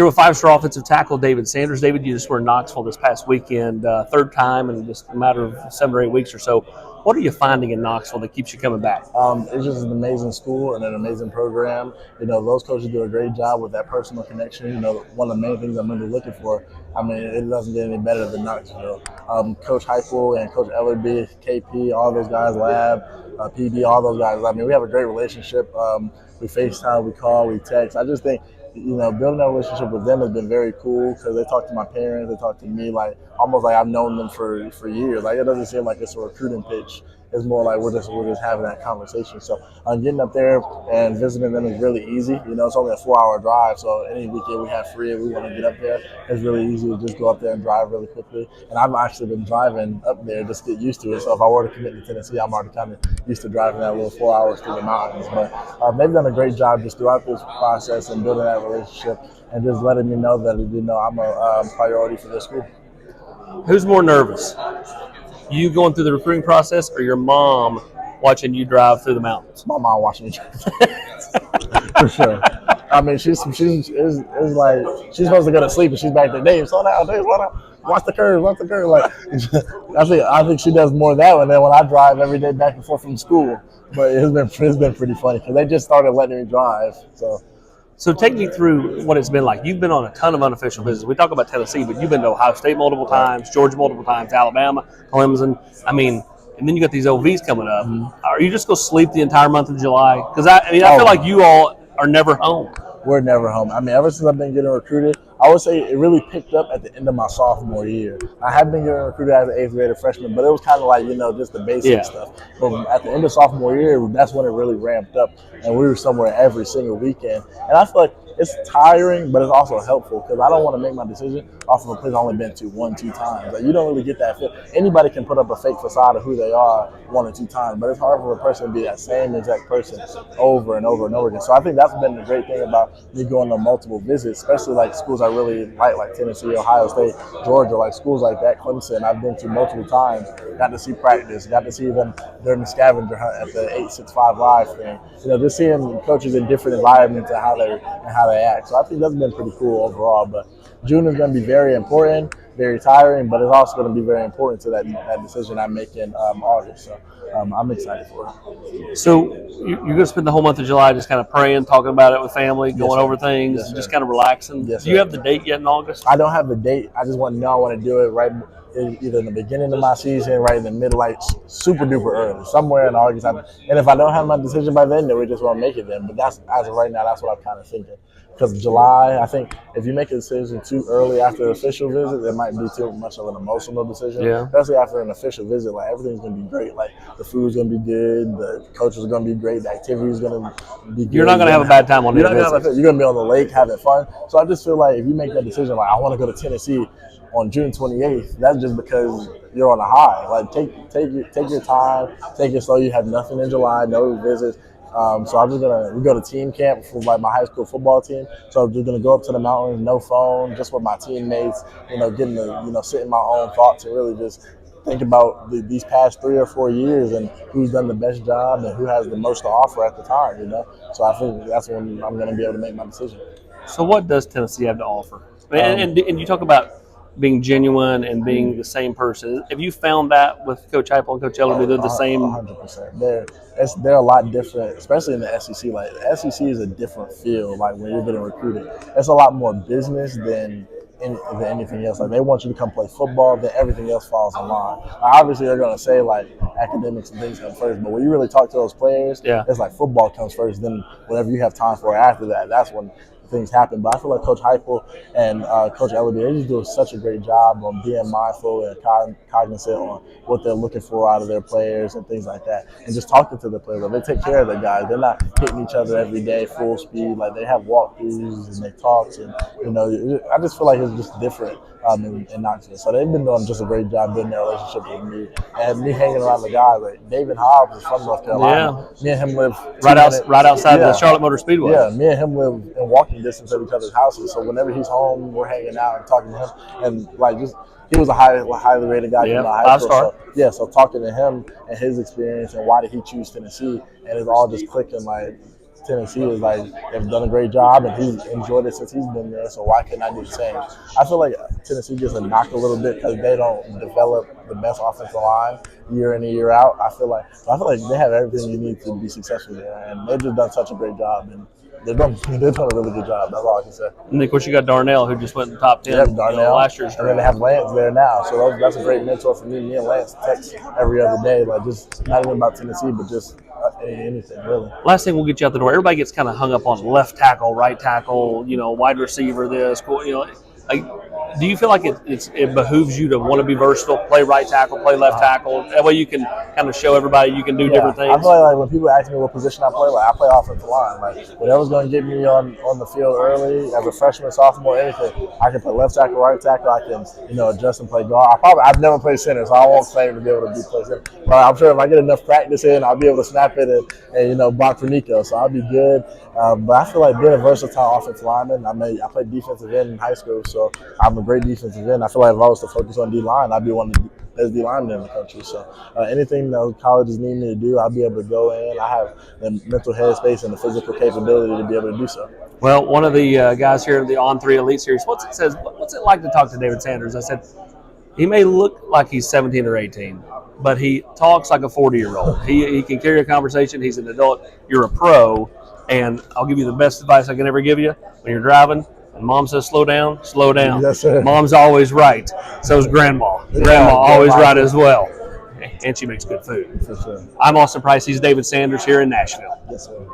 Here with five-star offensive tackle David Sanders. David, you just were in Knoxville this past weekend, third time in just a matter of 7 or 8 weeks or so. What are you finding in Knoxville that keeps you coming back? It's just an amazing school and an amazing program. Those coaches do a great job with that personal connection. One of the main things I'm really looking for. I mean, it doesn't get any better than Knoxville. Coach Heupel and Coach Ellerby, KP, all those guys, Lab, PD, all those guys. I mean, we have a great relationship. We FaceTime, we call, we text. I just think building that relationship with them has been very cool because they talk to my parents, they talk to me like almost like I've known them for years. Like it doesn't seem like it's a recruiting pitch. It's more like we're just having that conversation. So getting up there and visiting them is really easy. It's only a 4-hour drive, so any weekend we have free and we want to get up there, it's really easy to just go up there and drive really quickly. And I've actually been driving up there just to get used to it. So if I were to commit to Tennessee, I'm already kind of used to driving that little 4 hours through the mountains. But they've done a great job just throughout this process and building that relationship and just letting me know that I'm a priority for this school. Who's more nervous? You going through the recruiting process or your mom watching you drive through the mountains? My mom watching me for sure. I mean, she's like she's supposed to go to sleep and she's back there. Dave, slow down. Watch the curve. Like I think she does more of that one than when I drive every day back and forth from school. But it's been pretty funny because they just started letting me drive. So take me through what it's been like. You've been on a ton of unofficial visits. We talk about Tennessee, but you've been to Ohio State multiple times, Georgia multiple times, Alabama, Clemson. I mean, and then you got these OVs coming up. Mm-hmm. Are you just going to sleep the entire month of July? Because I feel like you all are never home. We're never home. I mean, ever since I've been getting recruited, I would say it really picked up at the end of my sophomore year. I had been getting recruited as an 8th grader freshman, but it was kind of like, just the basic stuff. But at the end of sophomore year, that's when it really ramped up, and we were somewhere every single weekend. And I feel like it's tiring, but it's also helpful because I don't want to make my decision off of a place I've only been to 1-2 times. Like, you don't really get that feel. Anybody can put up a fake facade of who they are 1 or 2 times, but it's hard for a person to be that same exact person over and over and over again. So I think that's been the great thing about me going on multiple visits, especially like schools I really like Tennessee, Ohio State, Georgia, like schools like that, Clemson, I've been to multiple times, got to see practice, got to see them during the scavenger hunt at the 865 Live thing. Just seeing coaches in different environments and how they act. So I think that's been pretty cool overall. But June is going to be very important, very tiring, but it's also going to be very important to that decision I make in August. So I'm excited for it. So you're going to spend the whole month of July just kind of praying, talking about it with family, going over things, just kind of relaxing. Yes, Do you have the date yet in August? I don't have the date. I just want to know I want to do it right either in the beginning of my season, right in the middle, like super duper early, somewhere in August. And if I don't have my decision by then we just won't make it then. But that's, as of right now, that's what I'm kind of thinking. Because July, I think if you make a decision too early after the official visit, it might be too much of an emotional decision. Yeah. Especially after an official visit, like everything's going to be great. Like the food's going to be good, the coaches are going to be great, the activity's going to be good. You're not going to have a bad time on the visit. You're going to be on the lake having fun. So I just feel like if you make that decision, like I want to go to Tennessee on June 28th, that's just because you're on a high. Like take your time, take it slow. You have nothing in July, no visits. So I'm just we go to team camp for like my high school football team. So I'm just gonna go up to the mountains, no phone, just with my teammates. Getting to sit in my own thoughts and really just think about these past 3 or 4 years and who's done the best job and who has the most to offer at the time. So I think that's when I'm gonna be able to make my decision. So what does Tennessee have to offer? And you talk about being genuine and being the same person. Have you found that with Coach Heupel and Coach Ellerby? They're the same? 100%. They're a lot different, especially in the SEC. Like, the SEC is a different feel, like, when you're getting recruited. It's a lot more business than anything else. Like, they want you to come play football, then everything else falls in line. Obviously, they're going to say, like, academics and things come first, but when you really talk to those players, it's like football comes first, then whatever you have time for after that, that's when things happen. But I feel like Coach Heupel and Coach Ellerby, they just do such a great job on being mindful and cognizant on what they're looking for out of their players and things like that. And just talking to the players. Like, they take care of the guys. They're not hitting each other every day full speed. Like, they have walkthroughs and they talk. And, I just feel like it's just different in Knoxville. So they've been doing just a great job building their relationship with me. And me hanging around the guys. Like, David Hobbs is from North Carolina. Yeah. Me and him live right outside the Charlotte Motor Speedway. Yeah, me and him live in walking distance of each other's houses. So whenever he's home, we're hanging out and talking to him. And like, just he was a highly rated guy in high school. So talking to him and his experience and why did he choose Tennessee, and it's all just clicking. Like, Tennessee is like they've done a great job, and he's enjoyed it since he's been there. So why couldn't I do the same? I feel like Tennessee gets a knock a little bit because they don't develop the best offensive line year in and year out. I feel like they have everything you need to be successful there, and they've just done such a great job. And they've done a really good job. That's all I can say. And of course, you got Darnell, who just went in the top 10 Darnell, last year's and then they have Lance there now. So that's a great mentor for me. Me and Lance text every other day, like just not even about Tennessee, but just anything really. Last thing we'll get you out the door. Everybody gets kind of hung up on left tackle, right tackle, wide receiver, this, like, do you feel like it behooves you to want to be versatile, play right tackle, play left tackle? That way you can kind of show everybody you can do different things. I feel like when people ask me what position I play offensive line. Like whatever's going to get me on the field early as a freshman, sophomore, anything. I can play left tackle, right tackle. I can adjust and play guard. I've never played center, so I won't claim to be able to be play center. But I'm sure if I get enough practice in, I'll be able to snap it and block for Nico. So I'll be good. But I feel like being a versatile offensive lineman. I played defensive end in high school, so I'm a great defensive end. I feel like if I was to focus on D-line, I'd be one of the best D-linemen in the country. So anything that colleges need me to do, I'll be able to go in. I have the mental headspace and the physical capability to be able to do so. Well, one of the guys here in the On3 Elite Series, what's it like to talk to David Sanders? I said, he may look like he's 17 or 18, but he talks like a 40-year-old. He can carry a conversation. He's an adult. You're a pro, and I'll give you the best advice I can ever give you. When you're driving and Mom says slow down, slow down. Yes, sir. Mom's always right. So is Grandma. Grandma always right as well. And she makes good food. For sure. I'm Austin Price. He's David Sanders here in Nashville. Yes, sir.